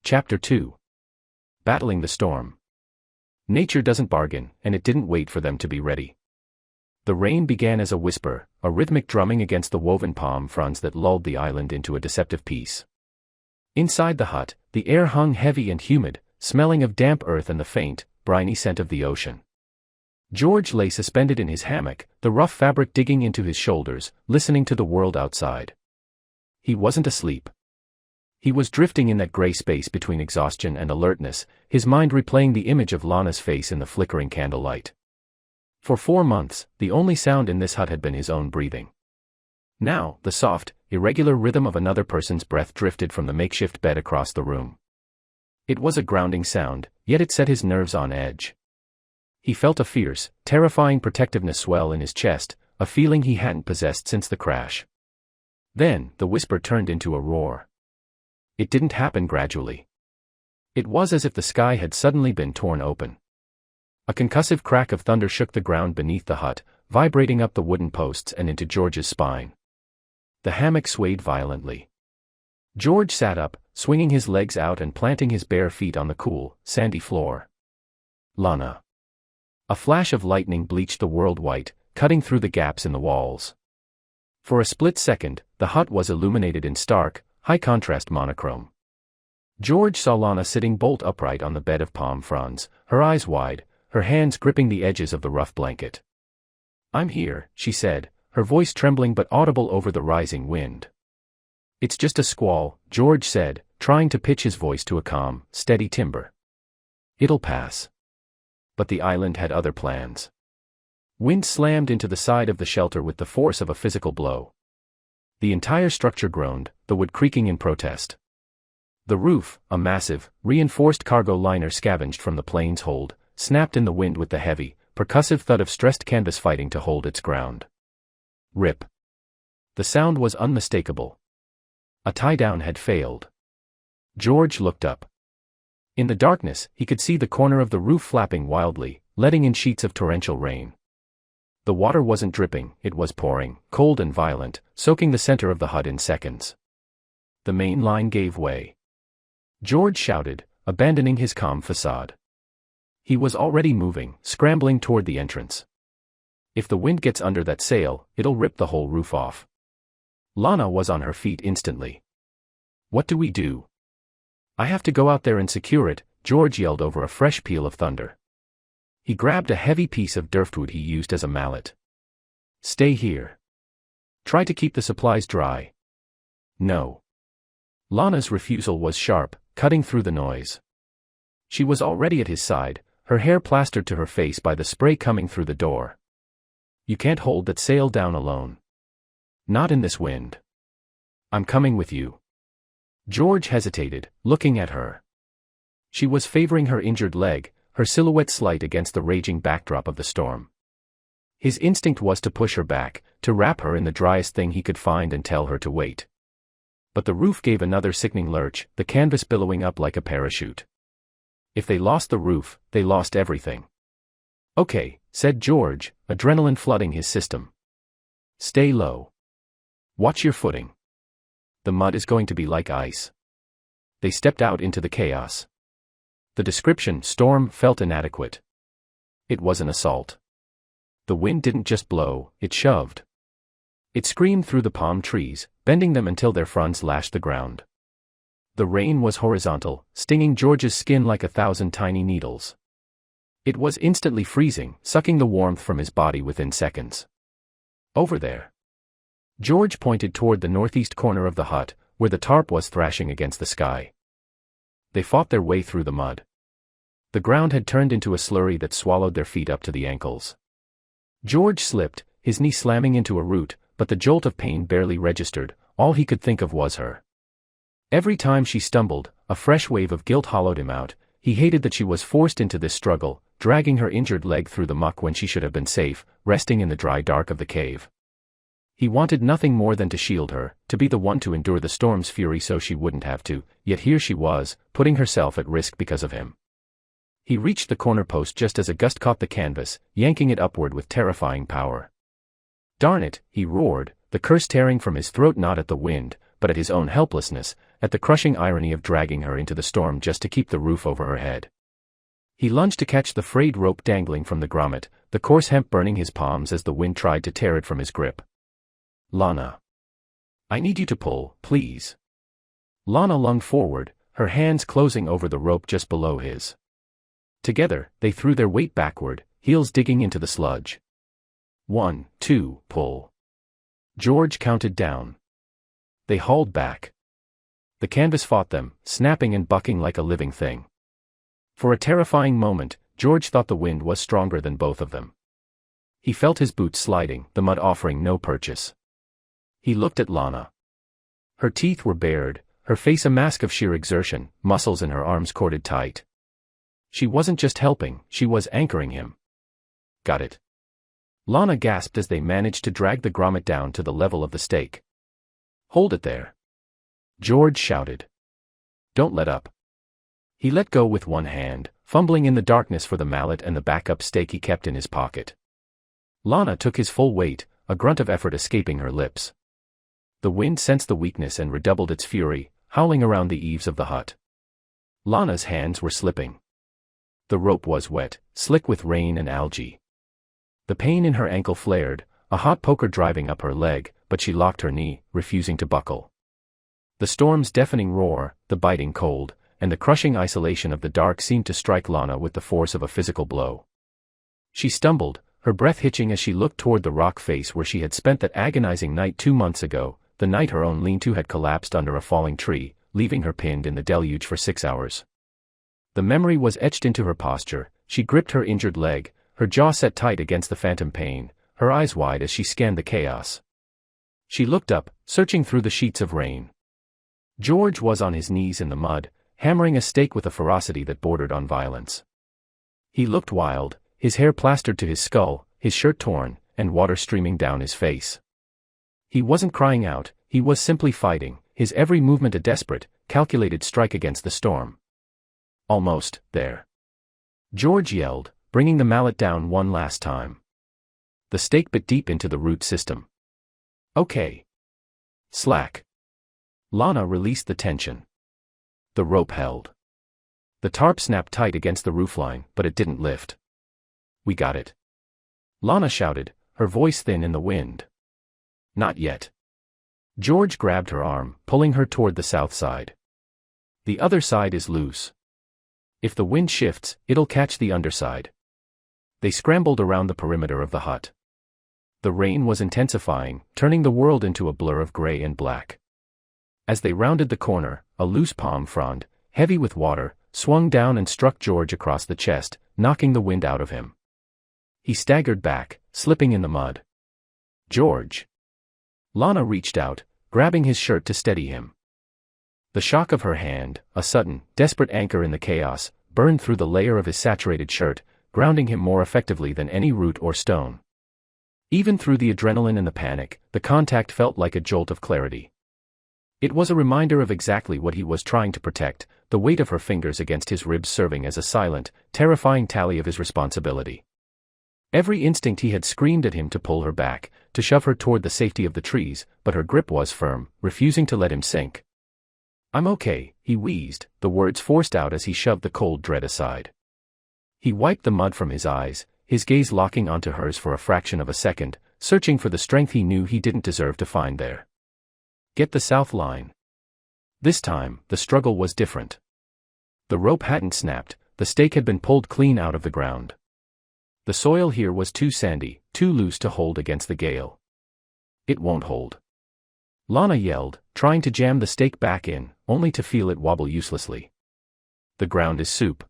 Chapter 2. Battling the Storm. Nature doesn't bargain, and it didn't wait for them to be ready. The rain began as a whisper, a rhythmic drumming against the woven palm fronds that lulled the island into a deceptive peace. Inside the hut, the air hung heavy and humid, smelling of damp earth and the faint, briny scent of the ocean. George lay suspended in his hammock, the rough fabric digging into his shoulders, listening to the world outside. He wasn't asleep. He was drifting in that gray space between exhaustion and alertness, his mind replaying the image of Lana's face in the flickering candlelight. For 4 months, the only sound in this hut had been his own breathing. Now, the soft, irregular rhythm of another person's breath drifted from the makeshift bed across the room. It was a grounding sound, yet it set his nerves on edge. He felt a fierce, terrifying protectiveness swell in his chest, a feeling he hadn't possessed since the crash. Then, the whisper turned into a roar. It didn't happen gradually. It was as if the sky had suddenly been torn open. A concussive crack of thunder shook the ground beneath the hut, vibrating up the wooden posts and into George's spine. The hammock swayed violently. George sat up, swinging his legs out and planting his bare feet on the cool, sandy floor. Lana. A flash of lightning bleached the world white, cutting through the gaps in the walls. For a split second, the hut was illuminated in stark, high-contrast monochrome. George saw Lana sitting bolt upright on the bed of palm fronds, her eyes wide, her hands gripping the edges of the rough blanket. "I'm here," she said, her voice trembling but audible over the rising wind. "It's just a squall," George said, trying to pitch his voice to a calm, steady timbre. "It'll pass." But the island had other plans. Wind slammed into the side of the shelter with the force of a physical blow. The entire structure groaned, the wood creaking in protest. The roof, a massive, reinforced cargo liner scavenged from the plane's hold, snapped in the wind with the heavy, percussive thud of stressed canvas fighting to hold its ground. Rip. The sound was unmistakable. A tie-down had failed. George looked up. In the darkness, he could see the corner of the roof flapping wildly, letting in sheets of torrential rain. The water wasn't dripping, it was pouring, cold and violent, soaking the center of the hut in seconds. The main line gave way. George shouted, abandoning his calm facade. He was already moving, scrambling toward the entrance. If the wind gets under that sail, it'll rip the whole roof off. Lana was on her feet instantly. "What do we do?" "I have to go out there and secure it," George yelled over a fresh peal of thunder. He grabbed a heavy piece of driftwood he used as a mallet. "Stay here. Try to keep the supplies dry." "No." Lana's refusal was sharp, cutting through the noise. She was already at his side, her hair plastered to her face by the spray coming through the door. "You can't hold that sail down alone. Not in this wind." "I'm coming with you." George hesitated, looking at her. She was favoring her injured leg, her silhouette slight against the raging backdrop of the storm. His instinct was to push her back, to wrap her in the driest thing he could find and tell her to wait. But the roof gave another sickening lurch, the canvas billowing up like a parachute. If they lost the roof, they lost everything. "Okay," said George, adrenaline flooding his system. "Stay low. Watch your footing. The mud is going to be like ice." They stepped out into the chaos. The description, storm, felt inadequate. It was an assault. The wind didn't just blow, it shoved. It screamed through the palm trees, bending them until their fronds lashed the ground. The rain was horizontal, stinging George's skin like 1,000 tiny needles. It was instantly freezing, sucking the warmth from his body within seconds. "Over there." George pointed toward the northeast corner of the hut, where the tarp was thrashing against the sky. They fought their way through the mud. The ground had turned into a slurry that swallowed their feet up to the ankles. George slipped, his knee slamming into a root, but the jolt of pain barely registered, all he could think of was her. Every time she stumbled, a fresh wave of guilt hollowed him out. He hated that she was forced into this struggle, dragging her injured leg through the muck when she should have been safe, resting in the dry dark of the cave. He wanted nothing more than to shield her, to be the one to endure the storm's fury so she wouldn't have to, yet here she was, putting herself at risk because of him. He reached the corner post just as a gust caught the canvas, yanking it upward with terrifying power. "Darn it," he roared, the curse tearing from his throat not at the wind, but at his own helplessness, at the crushing irony of dragging her into the storm just to keep the roof over her head. He lunged to catch the frayed rope dangling from the grommet, the coarse hemp burning his palms as the wind tried to tear it from his grip. "Lana. I need you to pull, please." Lana lunged forward, her hands closing over the rope just below his. Together, they threw their weight backward, heels digging into the sludge. 1, 2, pull. George counted down. They hauled back. The canvas fought them, snapping and bucking like a living thing. For a terrifying moment, George thought the wind was stronger than both of them. He felt his boots sliding, the mud offering no purchase. He looked at Lana. Her teeth were bared, her face a mask of sheer exertion, muscles in her arms corded tight. She wasn't just helping, she was anchoring him. "Got it." Lana gasped as they managed to drag the grommet down to the level of the stake. "Hold it there." George shouted. "Don't let up." He let go with one hand, fumbling in the darkness for the mallet and the backup stake he kept in his pocket. Lana took his full weight, a grunt of effort escaping her lips. The wind sensed the weakness and redoubled its fury, howling around the eaves of the hut. Lana's hands were slipping. The rope was wet, slick with rain and algae. The pain in her ankle flared, a hot poker driving up her leg, but she locked her knee, refusing to buckle. The storm's deafening roar, the biting cold, and the crushing isolation of the dark seemed to strike Lana with the force of a physical blow. She stumbled, her breath hitching as she looked toward the rock face where she had spent that agonizing night 2 months ago, the night her own lean-to had collapsed under a falling tree, leaving her pinned in the deluge for 6 hours. The memory was etched into her posture. She gripped her injured leg, her jaw set tight against the phantom pain, her eyes wide as she scanned the chaos. She looked up, searching through the sheets of rain. George was on his knees in the mud, hammering a stake with a ferocity that bordered on violence. He looked wild, his hair plastered to his skull, his shirt torn, and water streaming down his face. He wasn't crying out, he was simply fighting, his every movement a desperate, calculated strike against the storm. "Almost there." George yelled, bringing the mallet down one last time. The stake bit deep into the root system. "Okay. Slack." Lana released the tension. The rope held. The tarp snapped tight against the roofline, but it didn't lift. "We got it." Lana shouted, her voice thin in the wind. "Not yet." George grabbed her arm, pulling her toward the south side. "The other side is loose. If the wind shifts, it'll catch the underside." They scrambled around the perimeter of the hut. The rain was intensifying, turning the world into a blur of gray and black. As they rounded the corner, a loose palm frond, heavy with water, swung down and struck George across the chest, knocking the wind out of him. He staggered back, slipping in the mud. "George." Lana reached out, grabbing his shirt to steady him. The shock of her hand, a sudden, desperate anchor in the chaos, burned through the layer of his saturated shirt, grounding him more effectively than any root or stone. Even through the adrenaline and the panic, the contact felt like a jolt of clarity. It was a reminder of exactly what he was trying to protect, the weight of her fingers against his ribs serving as a silent, terrifying tally of his responsibility. Every instinct he had screamed at him to pull her back, to shove her toward the safety of the trees, but her grip was firm, refusing to let him sink. "I'm okay," he wheezed, the words forced out as he shoved the cold dread aside. He wiped the mud from his eyes, his gaze locking onto hers for a fraction of a second, searching for the strength he knew he didn't deserve to find there. "Get the south line." This time, the struggle was different. The rope hadn't snapped, the stake had been pulled clean out of the ground. The soil here was too sandy, too loose to hold against the gale. "It won't hold." Lana yelled, trying to jam the stake back in, only to feel it wobble uselessly. "The ground is soup."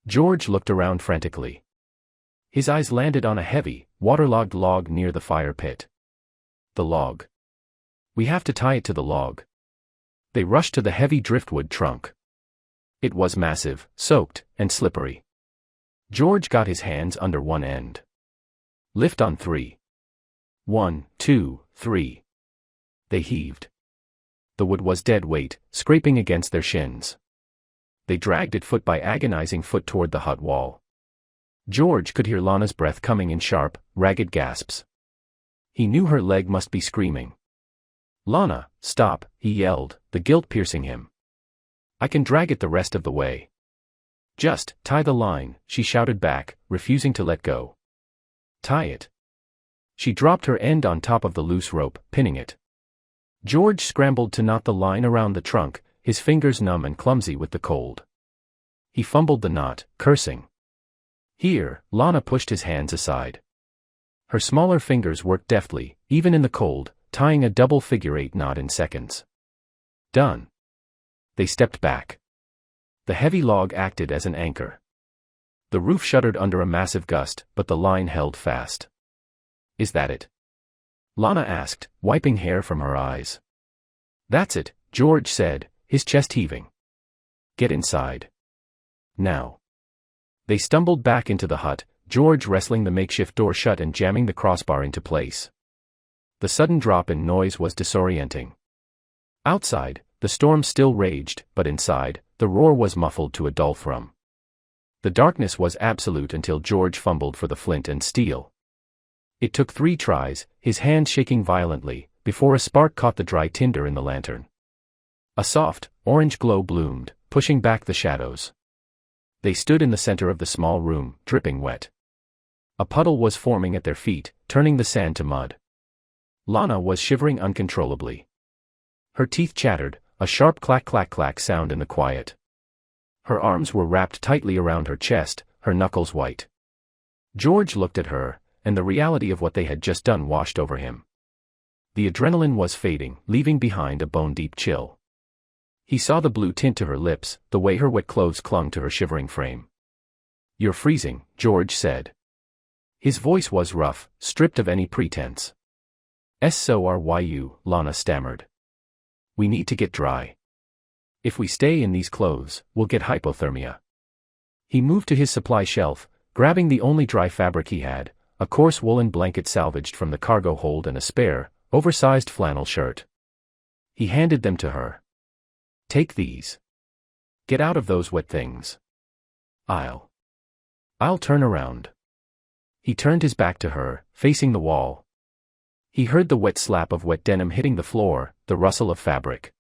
George looked around frantically. His eyes landed on a heavy, waterlogged log near the fire pit. The log. "We have to tie it to the log." They rushed to the heavy driftwood trunk. It was massive, soaked, and slippery. George got his hands under one end. "Lift on 3. 1, 2, 3. They heaved. The wood was dead weight, scraping against their shins. They dragged it foot by agonizing foot toward the hut wall. George could hear Lana's breath coming in sharp, ragged gasps. He knew her leg must be screaming. "Lana, stop," he yelled, the guilt piercing him. "I can drag it the rest of the way." "Just tie the line," she shouted back, refusing to let go. "Tie it." She dropped her end on top of the loose rope, pinning it. George scrambled to knot the line around the trunk, his fingers numb and clumsy with the cold. He fumbled the knot, cursing. "Here," Lana pushed his hands aside. Her smaller fingers worked deftly, even in the cold, tying a double figure-8 knot in seconds. Done. They stepped back. The heavy log acted as an anchor. The roof shuddered under a massive gust, but the line held fast. "Is that it?" Lana asked, wiping hair from her eyes. "That's it," George said, his chest heaving. "Get inside. Now." They stumbled back into the hut, George wrestling the makeshift door shut and jamming the crossbar into place. The sudden drop in noise was disorienting. Outside, the storm still raged, but inside, the roar was muffled to a dull thrum. The darkness was absolute until George fumbled for the flint and steel. It took 3 tries, his hand shaking violently, before a spark caught the dry tinder in the lantern. A soft, orange glow bloomed, pushing back the shadows. They stood in the center of the small room, dripping wet. A puddle was forming at their feet, turning the sand to mud. Lana was shivering uncontrollably. Her teeth chattered, a sharp clack-clack-clack sound in the quiet. Her arms were wrapped tightly around her chest, her knuckles white. George looked at her, and the reality of what they had just done washed over him. The adrenaline was fading, leaving behind a bone-deep chill. He saw the blue tint to her lips, the way her wet clothes clung to her shivering frame. "You're freezing," George said. His voice was rough, stripped of any pretense. "So are you," Lana stammered. "We need to get dry. If we stay in these clothes, we'll get hypothermia." He moved to his supply shelf, grabbing the only dry fabric he had, a coarse woolen blanket salvaged from the cargo hold and a spare, oversized flannel shirt. He handed them to her. "Take these. Get out of those wet things. I'll turn around." He turned his back to her, facing the wall. He heard the wet slap of wet denim hitting the floor, the rustle of fabric.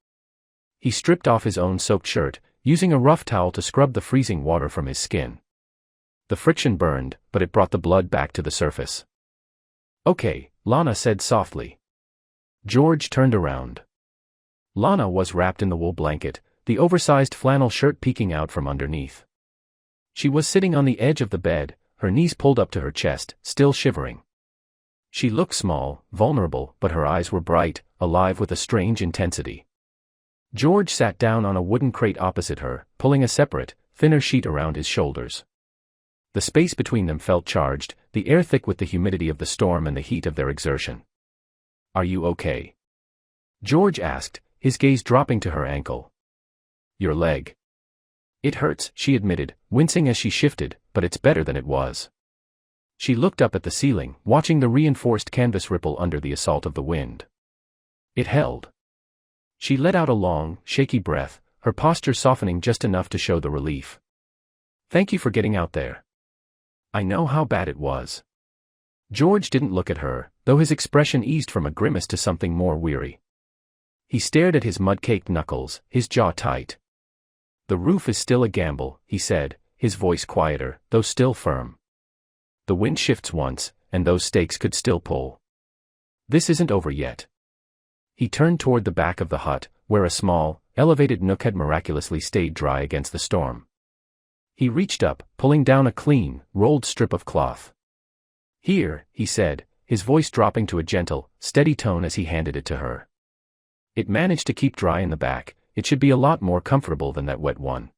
He stripped off his own soaked shirt, using a rough towel to scrub the freezing water from his skin. The friction burned, but it brought the blood back to the surface. "Okay," Lana said softly. George turned around. Lana was wrapped in the wool blanket, the oversized flannel shirt peeking out from underneath. She was sitting on the edge of the bed, her knees pulled up to her chest, still shivering. She looked small, vulnerable, but her eyes were bright, alive with a strange intensity. George sat down on a wooden crate opposite her, pulling a separate, thinner sheet around his shoulders. The space between them felt charged, the air thick with the humidity of the storm and the heat of their exertion. "Are you okay?" George asked, his gaze dropping to her ankle. "Your leg." "It hurts," she admitted, wincing as she shifted, "but it's better than it was." She looked up at the ceiling, watching the reinforced canvas ripple under the assault of the wind. It held. She let out a long, shaky breath, her posture softening just enough to show the relief. "Thank you for getting out there. I know how bad it was." George didn't look at her, though his expression eased from a grimace to something more weary. He stared at his mud-caked knuckles, his jaw tight. "The roof is still a gamble," he said, his voice quieter, though still firm. "The wind shifts once, and those stakes could still pull. This isn't over yet." He turned toward the back of the hut, where a small, elevated nook had miraculously stayed dry against the storm. He reached up, pulling down a clean, rolled strip of cloth. "Here," he said, his voice dropping to a gentle, steady tone as he handed it to her. "It managed to keep dry in the back, it should be a lot more comfortable than that wet one.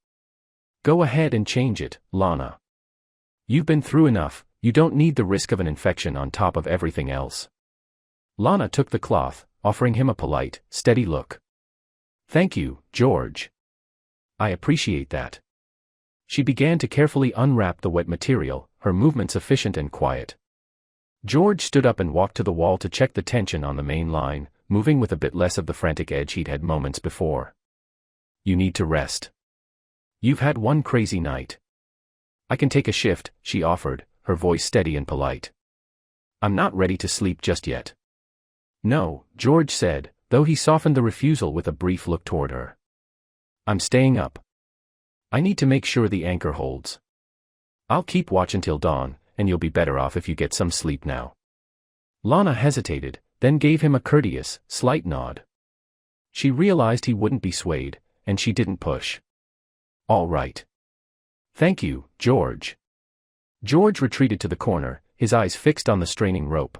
Go ahead and change it, Lana. You've been through enough, you don't need the risk of an infection on top of everything else." Lana took the cloth, offering him a polite, steady look. "Thank you, George. I appreciate that." She began to carefully unwrap the wet material, her movements efficient and quiet. George stood up and walked to the wall to check the tension on the main line, moving with a bit less of the frantic edge he'd had moments before. "You need to rest. You've had one crazy night." "I can take a shift," she offered, her voice steady and polite. "I'm not ready to sleep just yet." "No," George said, though he softened the refusal with a brief look toward her. I'm staying up. I need to make sure the anchor holds. I'll keep watch until dawn, and you'll be better off if you get some sleep now. Lana hesitated, then gave him a courteous, slight nod. She realized he wouldn't be swayed, and she didn't push. All right. Thank you, George. George retreated to the corner, his eyes fixed on the straining rope.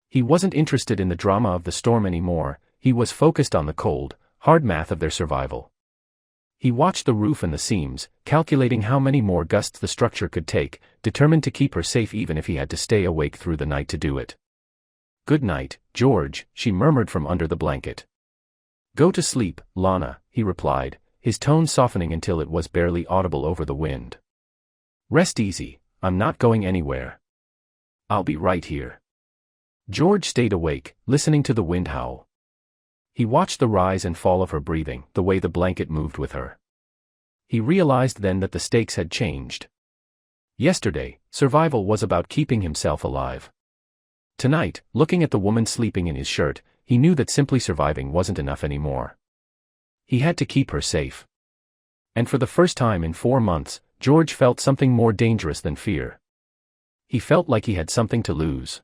He wasn't interested in the drama of the storm anymore, he was focused on the cold, hard math of their survival. He watched the roof and the seams, calculating how many more gusts the structure could take, determined to keep her safe even if he had to stay awake through the night to do it. Good night, George, she murmured from under the blanket. Go to sleep, Lana, he replied, his tone softening until it was barely audible over the wind. Rest easy, I'm not going anywhere. I'll be right here. George stayed awake, listening to the wind howl. He watched the rise and fall of her breathing, the way the blanket moved with her. He realized then that the stakes had changed. Yesterday, survival was about keeping himself alive. Tonight, looking at the woman sleeping in his shirt, he knew that simply surviving wasn't enough anymore. He had to keep her safe. And for the first time in 4 months, George felt something more dangerous than fear. He felt like he had something to lose.